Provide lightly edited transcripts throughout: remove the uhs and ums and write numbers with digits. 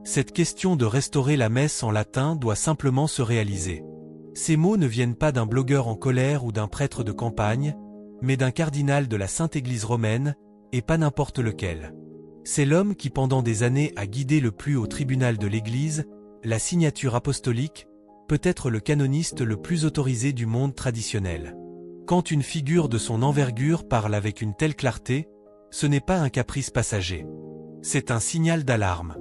Cette question de restaurer la messe en latin doit simplement se réaliser. Ces mots ne viennent pas d'un blogueur en colère ou d'un prêtre de campagne, mais d'un cardinal de la Sainte Église romaine, et pas n'importe lequel. C'est l'homme qui pendant des années a guidé le plus haut tribunal de l'Église, la signature apostolique, peut-être le canoniste le plus autorisé du monde traditionnel. Quand une figure de son envergure parle avec une telle clarté, ce n'est pas un caprice passager. C'est un signal d'alarme.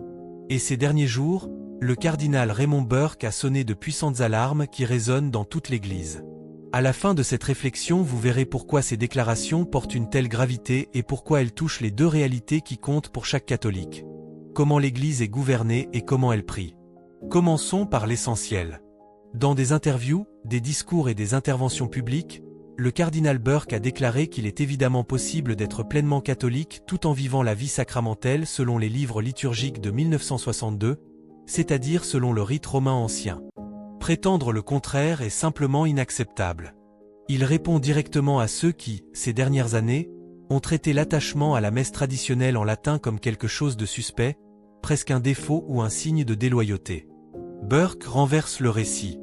Et ces derniers jours, le cardinal Raymond Burke a sonné de puissantes alarmes qui résonnent dans toute l'Église. À la fin de cette réflexion, vous verrez pourquoi ces déclarations portent une telle gravité et pourquoi elles touchent les deux réalités qui comptent pour chaque catholique. Comment l'Église est gouvernée et comment elle prie. Commençons par l'essentiel. Dans des interviews, des discours et des interventions publiques, le cardinal Burke a déclaré qu'il est évidemment possible d'être pleinement catholique tout en vivant la vie sacramentelle selon les livres liturgiques de 1962, c'est-à-dire selon le rite romain ancien. Prétendre le contraire est simplement inacceptable. Il répond directement à ceux qui, ces dernières années, ont traité l'attachement à la messe traditionnelle en latin comme quelque chose de suspect, presque un défaut ou un signe de déloyauté. Burke renverse le récit.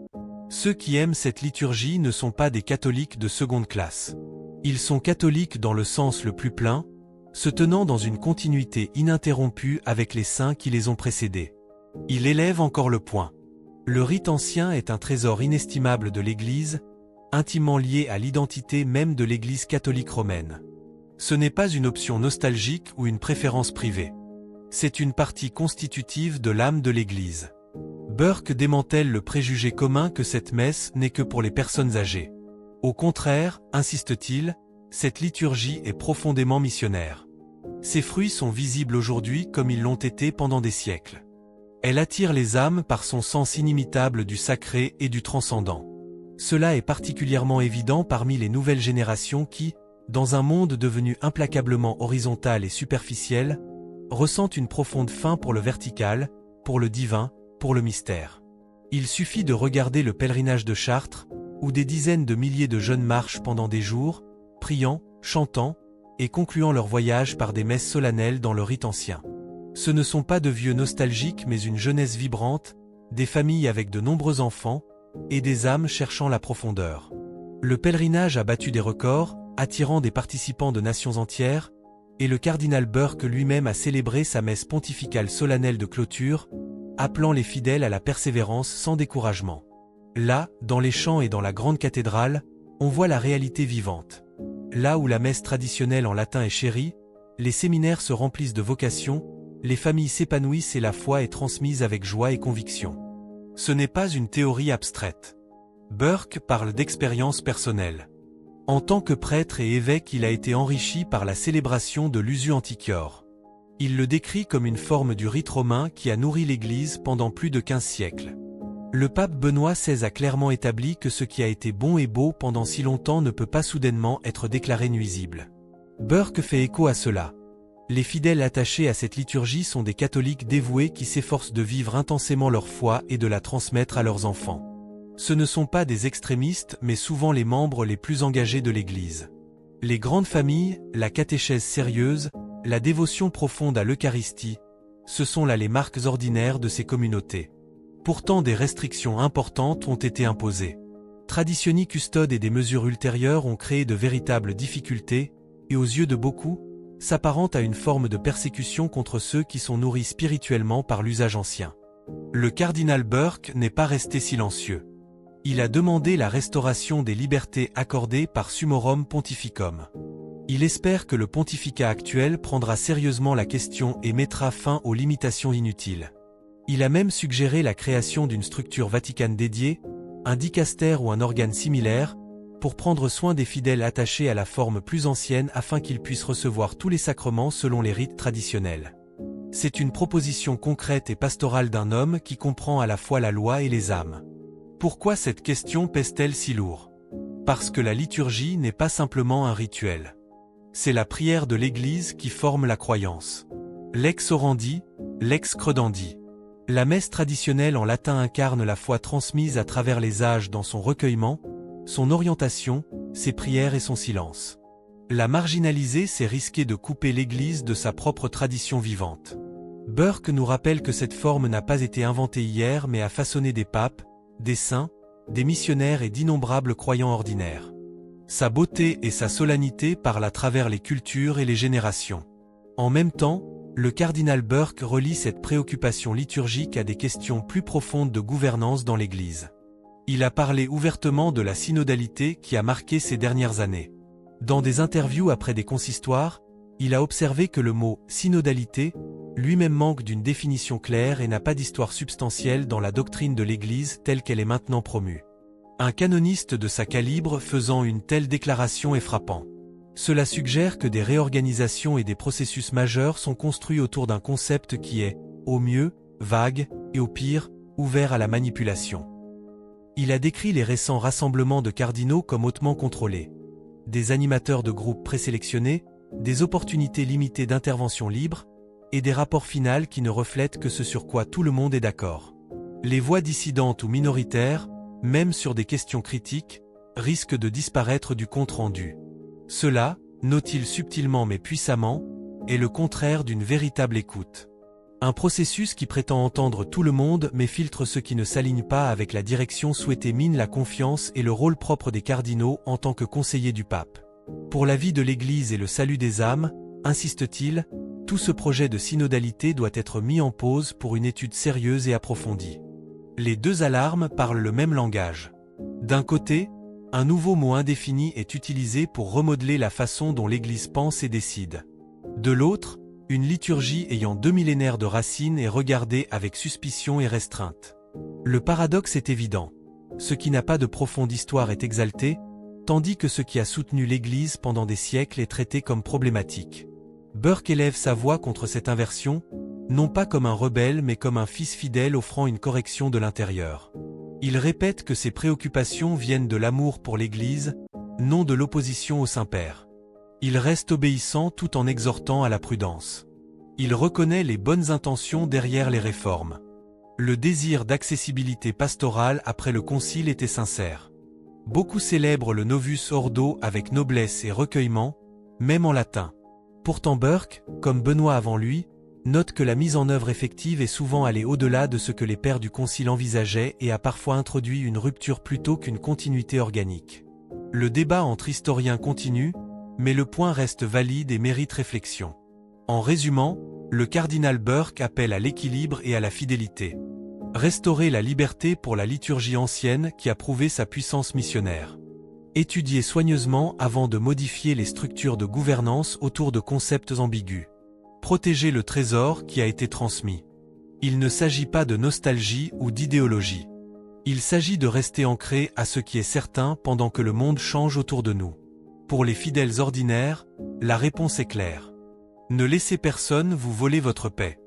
Ceux qui aiment cette liturgie ne sont pas des catholiques de seconde classe. Ils sont catholiques dans le sens le plus plein, se tenant dans une continuité ininterrompue avec les saints qui les ont précédés. Il élève encore le point. Le rite ancien est un trésor inestimable de l'Église, intimement lié à l'identité même de l'Église catholique romaine. Ce n'est pas une option nostalgique ou une préférence privée. C'est une partie constitutive de l'âme de l'Église. Burke démantèle le préjugé commun que cette messe n'est que pour les personnes âgées. Au contraire, insiste-t-il, cette liturgie est profondément missionnaire. Ses fruits sont visibles aujourd'hui comme ils l'ont été pendant des siècles. Elle attire les âmes par son sens inimitable du sacré et du transcendant. Cela est particulièrement évident parmi les nouvelles générations qui, dans un monde devenu implacablement horizontal et superficiel, ressentent une profonde faim pour le vertical, pour le divin, pour le mystère. Il suffit de regarder le pèlerinage de Chartres, où des dizaines de milliers de jeunes marchent pendant des jours, priant, chantant, et concluant leur voyage par des messes solennelles dans le rite ancien. Ce ne sont pas de vieux nostalgiques mais une jeunesse vibrante, des familles avec de nombreux enfants, et des âmes cherchant la profondeur. Le pèlerinage a battu des records, attirant des participants de nations entières, et le cardinal Burke lui-même a célébré sa messe pontificale solennelle de clôture, appelant les fidèles à la persévérance sans découragement. Là, dans les chants et dans la grande cathédrale, on voit la réalité vivante. Là où la messe traditionnelle en latin est chérie, les séminaires se remplissent de vocations, les familles s'épanouissent et la foi est transmise avec joie et conviction. Ce n'est pas une théorie abstraite. Burke parle d'expérience personnelle. En tant que prêtre et évêque, il a été enrichi par la célébration de l'usu antiquior. Il le décrit comme une forme du rite romain qui a nourri l'Église pendant plus de 15 siècles. Le pape Benoît XVI a clairement établi que ce qui a été bon et beau pendant si longtemps ne peut pas soudainement être déclaré nuisible. Burke fait écho à cela. Les fidèles attachés à cette liturgie sont des catholiques dévoués qui s'efforcent de vivre intensément leur foi et de la transmettre à leurs enfants. Ce ne sont pas des extrémistes mais souvent les membres les plus engagés de l'Église. Les grandes familles, la catéchèse sérieuse, la dévotion profonde à l'Eucharistie, ce sont là les marques ordinaires de ces communautés. Pourtant des restrictions importantes ont été imposées. Traditioni custode et des mesures ultérieures ont créé de véritables difficultés, et aux yeux de beaucoup, s'apparente à une forme de persécution contre ceux qui sont nourris spirituellement par l'usage ancien. Le cardinal Burke n'est pas resté silencieux. Il a demandé la restauration des libertés accordées par Summorum Pontificum. Il espère que le pontificat actuel prendra sérieusement la question et mettra fin aux limitations inutiles. Il a même suggéré la création d'une structure vaticane dédiée, un dicaster ou un organe similaire, pour prendre soin des fidèles attachés à la forme plus ancienne afin qu'ils puissent recevoir tous les sacrements selon les rites traditionnels. C'est une proposition concrète et pastorale d'un homme qui comprend à la fois la loi et les âmes. Pourquoi cette question pèse-t-elle si lourd? Parce que la liturgie n'est pas simplement un rituel. C'est la prière de l'Église qui forme la croyance. Lex orandi, lex credandi. La messe traditionnelle en latin incarne la foi transmise à travers les âges dans son recueillement, son orientation, ses prières et son silence. La marginaliser, c'est risquer de couper l'Église de sa propre tradition vivante. Burke nous rappelle que cette forme n'a pas été inventée hier mais a façonné des papes, des saints, des missionnaires et d'innombrables croyants ordinaires. Sa beauté et sa solennité parlent à travers les cultures et les générations. En même temps, le cardinal Burke relie cette préoccupation liturgique à des questions plus profondes de gouvernance dans l'Église. Il a parlé ouvertement de la synodalité qui a marqué ces dernières années. Dans des interviews après des consistoires, il a observé que le mot « synodalité » lui-même manque d'une définition claire et n'a pas d'histoire substantielle dans la doctrine de l'Église telle qu'elle est maintenant promue. Un canoniste de sa calibre faisant une telle déclaration est frappant. Cela suggère que des réorganisations et des processus majeurs sont construits autour d'un concept qui est, au mieux, vague, et au pire, ouvert à la manipulation. Il a décrit les récents rassemblements de cardinaux comme hautement contrôlés. Des animateurs de groupes présélectionnés, des opportunités limitées d'intervention libre, et des rapports finaux qui ne reflètent que ce sur quoi tout le monde est d'accord. Les voix dissidentes ou minoritaires, même sur des questions critiques, risquent de disparaître du compte-rendu. Cela, note-t-il subtilement mais puissamment, est le contraire d'une véritable écoute. Un processus qui prétend entendre tout le monde mais filtre ceux qui ne s'alignent pas avec la direction souhaitée mine la confiance et le rôle propre des cardinaux en tant que conseillers du pape. Pour la vie de l'Église et le salut des âmes, insiste-t-il, tout ce projet de synodalité doit être mis en pause pour une étude sérieuse et approfondie. Les deux alarmes parlent le même langage. D'un côté, un nouveau mot indéfini est utilisé pour remodeler la façon dont l'Église pense et décide. De l'autre, une liturgie ayant 2 millénaires de racines est regardée avec suspicion et restreinte. Le paradoxe est évident. Ce qui n'a pas de profonde histoire est exalté, tandis que ce qui a soutenu l'Église pendant des siècles est traité comme problématique. Burke élève sa voix contre cette inversion, non pas comme un rebelle mais comme un fils fidèle offrant une correction de l'intérieur. Il répète que ses préoccupations viennent de l'amour pour l'Église, non de l'opposition au Saint-Père. Il reste obéissant tout en exhortant à la prudence. Il reconnaît les bonnes intentions derrière les réformes. Le désir d'accessibilité pastorale après le concile était sincère. Beaucoup célèbrent le Novus Ordo avec noblesse et recueillement, même en latin. Pourtant Burke, comme Benoît avant lui, note que la mise en œuvre effective est souvent allée au-delà de ce que les pères du concile envisageaient et a parfois introduit une rupture plutôt qu'une continuité organique. Le débat entre historiens continue, mais le point reste valide et mérite réflexion. En résumant, le cardinal Burke appelle à l'équilibre et à la fidélité. Restaurer la liberté pour la liturgie ancienne qui a prouvé sa puissance missionnaire. Étudier soigneusement avant de modifier les structures de gouvernance autour de concepts ambigus. Protéger le trésor qui a été transmis. Il ne s'agit pas de nostalgie ou d'idéologie. Il s'agit de rester ancré à ce qui est certain pendant que le monde change autour de nous. Pour les fidèles ordinaires, la réponse est claire. Ne laissez personne vous voler votre paix.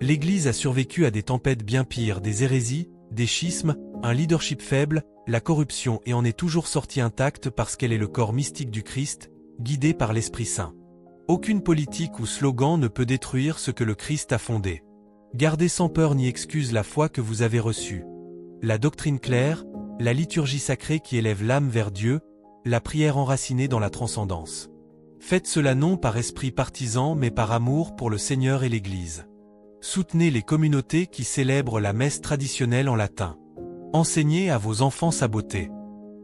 L'Église a survécu à des tempêtes bien pires, des hérésies, des schismes, un leadership faible, la corruption et en est toujours sortie intacte parce qu'elle est le corps mystique du Christ, guidé par l'Esprit Saint. Aucune politique ou slogan ne peut détruire ce que le Christ a fondé. Gardez sans peur ni excuse la foi que vous avez reçue. La doctrine claire, la liturgie sacrée qui élève l'âme vers Dieu, la prière enracinée dans la transcendance. Faites cela non par esprit partisan mais par amour pour le Seigneur et l'Église. Soutenez les communautés qui célèbrent la messe traditionnelle en latin. Enseignez à vos enfants sa beauté.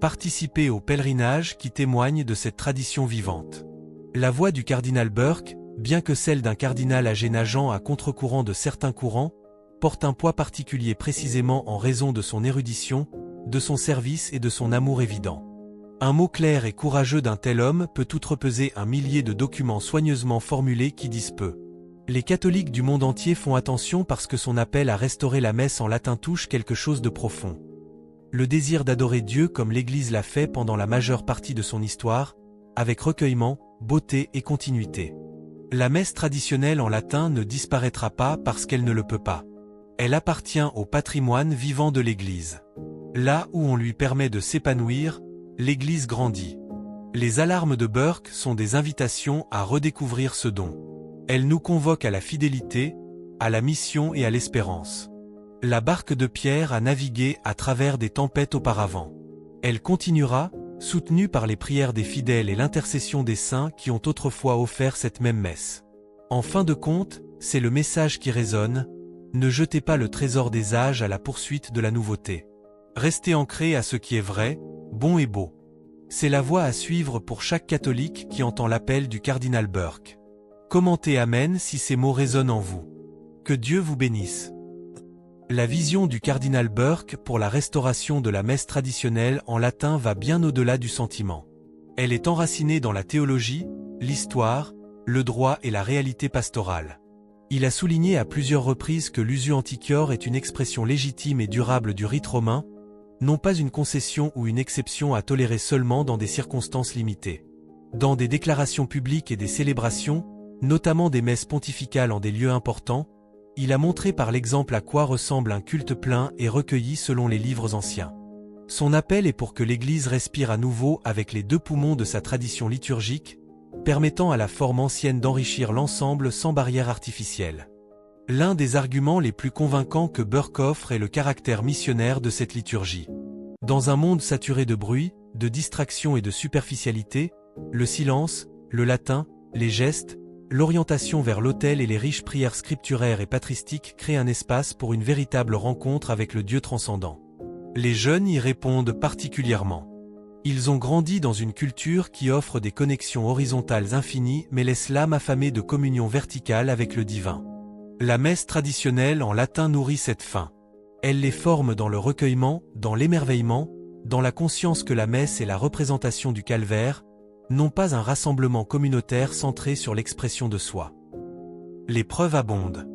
Participez au pèlerinage qui témoigne de cette tradition vivante. La voix du cardinal Burke, bien que celle d'un cardinal âgé nageant à contre-courant de certains courants, porte un poids particulier précisément en raison de son érudition, de son service et de son amour évident. Un mot clair et courageux d'un tel homme peut outrepeser un millier de documents soigneusement formulés qui disent peu. Les catholiques du monde entier font attention parce que son appel à restaurer la messe en latin touche quelque chose de profond. Le désir d'adorer Dieu comme l'Église l'a fait pendant la majeure partie de son histoire, avec recueillement, beauté et continuité. La messe traditionnelle en latin ne disparaîtra pas parce qu'elle ne le peut pas. Elle appartient au patrimoine vivant de l'Église. Là où on lui permet de s'épanouir, l'Église grandit. Les alarmes de Burke sont des invitations à redécouvrir ce don. Elles nous convoquent à la fidélité, à la mission et à l'espérance. La barque de Pierre a navigué à travers des tempêtes auparavant. Elle continuera, soutenue par les prières des fidèles et l'intercession des saints qui ont autrefois offert cette même messe. En fin de compte, c'est le message qui résonne: ne jetez pas le trésor des âges à la poursuite de la nouveauté. Restez ancrés à ce qui est vrai, bon et beau. C'est la voie à suivre pour chaque catholique qui entend l'appel du cardinal Burke. Commentez Amen si ces mots résonnent en vous. Que Dieu vous bénisse. La vision du cardinal Burke pour la restauration de la messe traditionnelle en latin va bien au-delà du sentiment. Elle est enracinée dans la théologie, l'histoire, le droit et la réalité pastorale. Il a souligné à plusieurs reprises que l'usu antiquior est une expression légitime et durable du rite romain, non pas une concession ou une exception à tolérer seulement dans des circonstances limitées. Dans des déclarations publiques et des célébrations, notamment des messes pontificales en des lieux importants, il a montré par l'exemple à quoi ressemble un culte plein et recueilli selon les livres anciens. Son appel est pour que l'Église respire à nouveau avec les deux poumons de sa tradition liturgique, permettant à la forme ancienne d'enrichir l'ensemble sans barrière artificielle. L'un des arguments les plus convaincants que Burke offre est le caractère missionnaire de cette liturgie. Dans un monde saturé de bruit, de distraction et de superficialité, le silence, le latin, les gestes, l'orientation vers l'autel et les riches prières scripturaires et patristiques créent un espace pour une véritable rencontre avec le Dieu transcendant. Les jeunes y répondent particulièrement. Ils ont grandi dans une culture qui offre des connexions horizontales infinies mais laisse l'âme affamée de communion verticale avec le divin. La messe traditionnelle en latin nourrit cette faim. Elle les forme dans le recueillement, dans l'émerveillement, dans la conscience que la messe est la représentation du calvaire, non pas un rassemblement communautaire centré sur l'expression de soi. Les preuves abondent.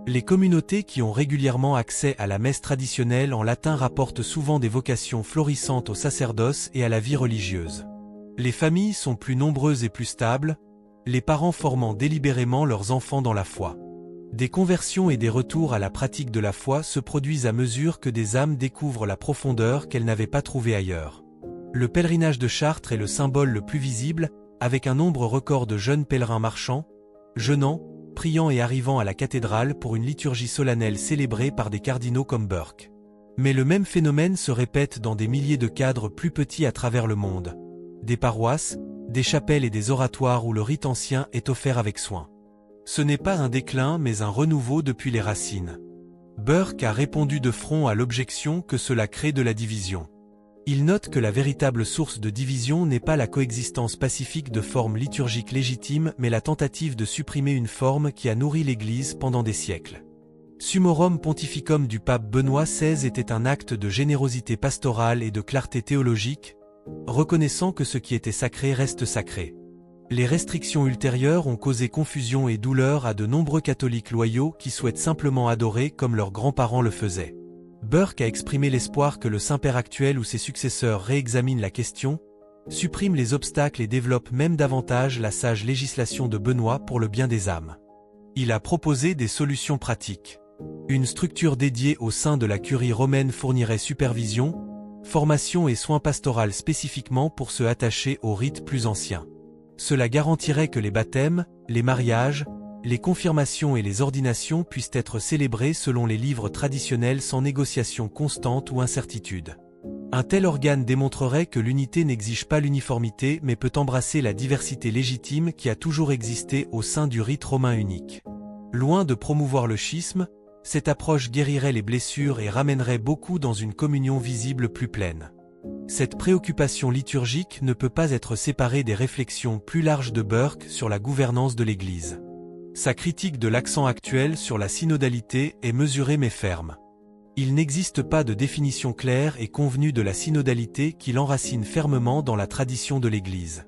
Les communautés qui ont régulièrement accès à la messe traditionnelle en latin rapportent souvent des vocations florissantes au sacerdoce et à la vie religieuse. Les familles sont plus nombreuses et plus stables, les parents formant délibérément leurs enfants dans la foi. Des conversions et des retours à la pratique de la foi se produisent à mesure que des âmes découvrent la profondeur qu'elles n'avaient pas trouvée ailleurs. Le pèlerinage de Chartres est le symbole le plus visible, avec un nombre record de jeunes pèlerins marchant, jeûnant, priant et arrivant à la cathédrale pour une liturgie solennelle célébrée par des cardinaux comme Burke. Mais le même phénomène se répète dans des milliers de cadres plus petits à travers le monde. Des paroisses, des chapelles et des oratoires où le rite ancien est offert avec soin. Ce n'est pas un déclin mais un renouveau depuis les racines. Burke a répondu de front à l'objection que cela crée de la division. Il note que la véritable source de division n'est pas la coexistence pacifique de formes liturgiques légitimes mais la tentative de supprimer une forme qui a nourri l'Église pendant des siècles. Summorum Pontificum du pape Benoît XVI était un acte de générosité pastorale et de clarté théologique, reconnaissant que ce qui était sacré reste sacré. Les restrictions ultérieures ont causé confusion et douleur à de nombreux catholiques loyaux qui souhaitent simplement adorer comme leurs grands-parents le faisaient. Burke a exprimé l'espoir que le Saint-Père actuel ou ses successeurs réexaminent la question, suppriment les obstacles et développent même davantage la sage législation de Benoît pour le bien des âmes. Il a proposé des solutions pratiques. Une structure dédiée au sein de la curie romaine fournirait supervision, formation et soins pastoraux spécifiquement pour se attacher aux rites plus anciens. Cela garantirait que les baptêmes, les mariages, les confirmations et les ordinations puissent être célébrés selon les livres traditionnels sans négociation constante ou incertitude. Un tel organe démontrerait que l'unité n'exige pas l'uniformité mais peut embrasser la diversité légitime qui a toujours existé au sein du rite romain unique. Loin de promouvoir le schisme, cette approche guérirait les blessures et ramènerait beaucoup dans une communion visible plus pleine. Cette préoccupation liturgique ne peut pas être séparée des réflexions plus larges de Burke sur la gouvernance de l'Église. Sa critique de l'accent actuel sur la synodalité est mesurée mais ferme. Il n'existe pas de définition claire et convenue de la synodalité qui l'enracine fermement dans la tradition de l'Église.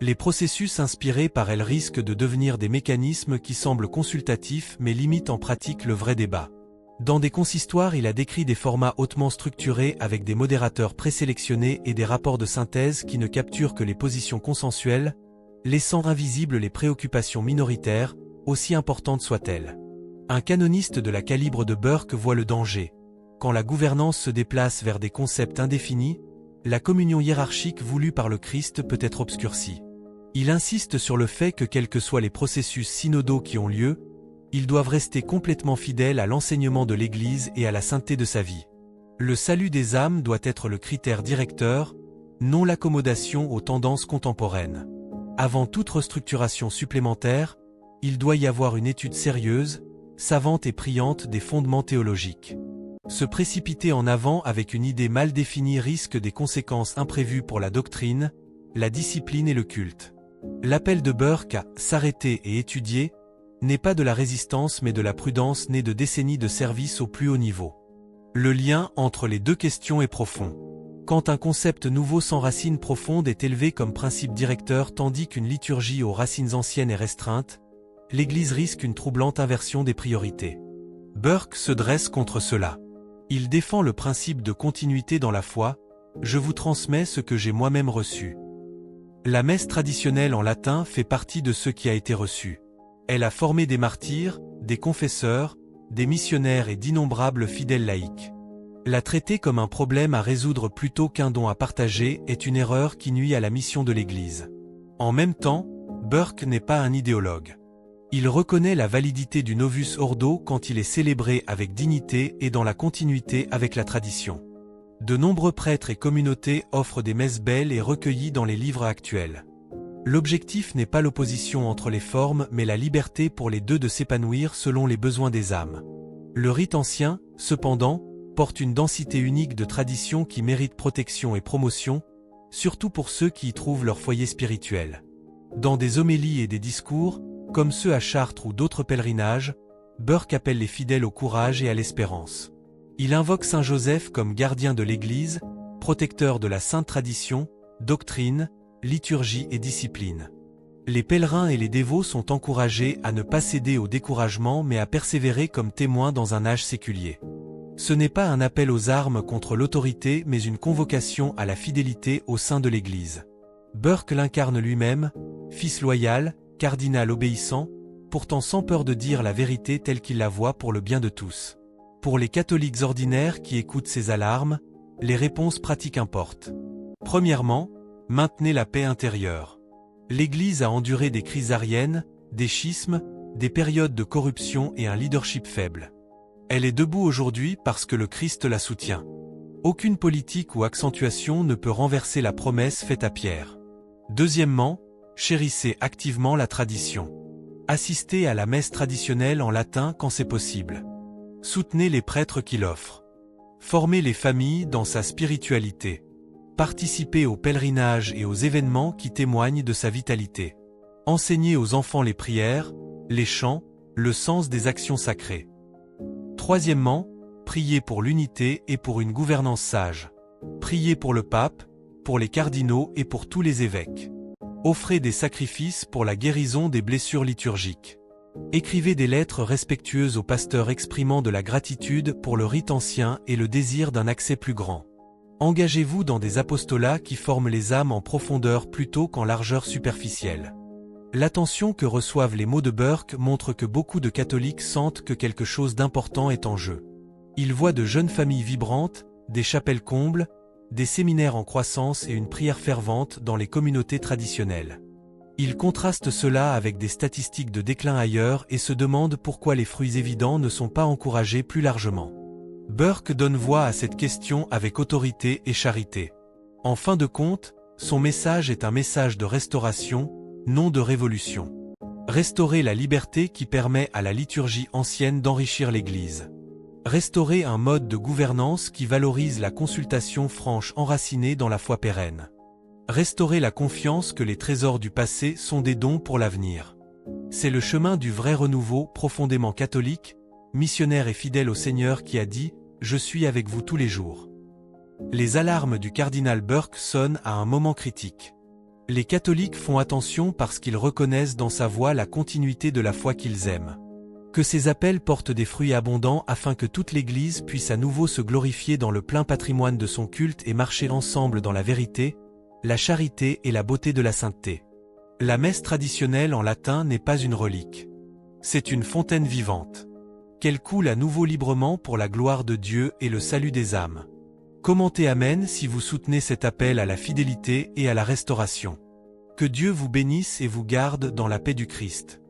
Les processus inspirés par elle risquent de devenir des mécanismes qui semblent consultatifs mais limitent en pratique le vrai débat. Dans des consistoires, il a décrit des formats hautement structurés avec des modérateurs présélectionnés et des rapports de synthèse qui ne capturent que les positions consensuelles, laissant invisibles les préoccupations minoritaires, aussi importantes soient-elles. Un canoniste de la calibre de Burke voit le danger. Quand la gouvernance se déplace vers des concepts indéfinis, la communion hiérarchique voulue par le Christ peut être obscurcie. Il insiste sur le fait que quels que soient les processus synodaux qui ont lieu, ils doivent rester complètement fidèles à l'enseignement de l'Église et à la sainteté de sa vie. Le salut des âmes doit être le critère directeur, non l'accommodation aux tendances contemporaines. Avant toute restructuration supplémentaire, il doit y avoir une étude sérieuse, savante et priante des fondements théologiques. Se précipiter en avant avec une idée mal définie risque des conséquences imprévues pour la doctrine, la discipline et le culte. L'appel de Burke à « s'arrêter et étudier » n'est pas de la résistance mais de la prudence née de décennies de service au plus haut niveau. Le lien entre les deux questions est profond. Quand un concept nouveau sans racines profondes est élevé comme principe directeur tandis qu'une liturgie aux racines anciennes est restreinte, l'Église risque une troublante inversion des priorités. Burke se dresse contre cela. Il défend le principe de continuité dans la foi, « Je vous transmets ce que j'ai moi-même reçu ». La messe traditionnelle en latin fait partie de ce qui a été reçu. Elle a formé des martyrs, des confesseurs, des missionnaires et d'innombrables fidèles laïcs. La traiter comme un problème à résoudre plutôt qu'un don à partager est une erreur qui nuit à la mission de l'Église. En même temps, Burke n'est pas un idéologue. Il reconnaît la validité du Novus Ordo quand il est célébré avec dignité et dans la continuité avec la tradition. De nombreux prêtres et communautés offrent des messes belles et recueillies dans les livres actuels. L'objectif n'est pas l'opposition entre les formes mais la liberté pour les deux de s'épanouir selon les besoins des âmes. Le rite ancien, cependant, porte une densité unique de traditions qui méritent protection et promotion, surtout pour ceux qui y trouvent leur foyer spirituel. Dans des homélies et des discours, comme ceux à Chartres ou d'autres pèlerinages, Burke appelle les fidèles au courage et à l'espérance. Il invoque Saint Joseph comme gardien de l'Église, protecteur de la sainte tradition, doctrine, liturgie et discipline. Les pèlerins et les dévots sont encouragés à ne pas céder au découragement mais à persévérer comme témoins dans un âge séculier. Ce n'est pas un appel aux armes contre l'autorité mais une convocation à la fidélité au sein de l'Église. Burke l'incarne lui-même, fils loyal, cardinal obéissant, pourtant sans peur de dire la vérité telle qu'il la voit pour le bien de tous. Pour les catholiques ordinaires qui écoutent ces alarmes, les réponses pratiques importent. Premièrement, maintenez la paix intérieure. L'Église a enduré des crises ariennes, des schismes, des périodes de corruption et un leadership faible. Elle est debout aujourd'hui parce que le Christ la soutient. Aucune politique ou accentuation ne peut renverser la promesse faite à Pierre. Deuxièmement, chérissez activement la tradition. Assistez à la messe traditionnelle en latin quand c'est possible. Soutenez les prêtres qui l'offrent. Formez les familles dans sa spiritualité. Participez aux pèlerinages et aux événements qui témoignent de sa vitalité. Enseignez aux enfants les prières, les chants, le sens des actions sacrées. Troisièmement, priez pour l'unité et pour une gouvernance sage. Priez pour le pape, pour les cardinaux et pour tous les évêques. Offrez des sacrifices pour la guérison des blessures liturgiques. Écrivez des lettres respectueuses aux pasteurs exprimant de la gratitude pour le rite ancien et le désir d'un accès plus grand. Engagez-vous dans des apostolats qui forment les âmes en profondeur plutôt qu'en largeur superficielle. L'attention que reçoivent les mots de Burke montre que beaucoup de catholiques sentent que quelque chose d'important est en jeu. Ils voient de jeunes familles vibrantes, des chapelles combles, des séminaires en croissance et une prière fervente dans les communautés traditionnelles. Ils contrastent cela avec des statistiques de déclin ailleurs et se demandent pourquoi les fruits évidents ne sont pas encouragés plus largement. Burke donne voix à cette question avec autorité et charité. En fin de compte, son message est un message de restauration, non de révolution. Restaurer la liberté qui permet à la liturgie ancienne d'enrichir l'Église. Restaurer un mode de gouvernance qui valorise la consultation franche enracinée dans la foi pérenne. Restaurer la confiance que les trésors du passé sont des dons pour l'avenir. C'est le chemin du vrai renouveau profondément catholique, missionnaire et fidèle au Seigneur qui a dit « Je suis avec vous tous les jours ». Les alarmes du cardinal Burke sonnent à un moment critique. Les catholiques font attention parce qu'ils reconnaissent dans sa voix la continuité de la foi qu'ils aiment. Que ces appels portent des fruits abondants afin que toute l'Église puisse à nouveau se glorifier dans le plein patrimoine de son culte et marcher ensemble dans la vérité, la charité et la beauté de la sainteté. La messe traditionnelle en latin n'est pas une relique. C'est une fontaine vivante. Qu'elle coule à nouveau librement pour la gloire de Dieu et le salut des âmes. Commentez Amen si vous soutenez cet appel à la fidélité et à la restauration. Que Dieu vous bénisse et vous garde dans la paix du Christ.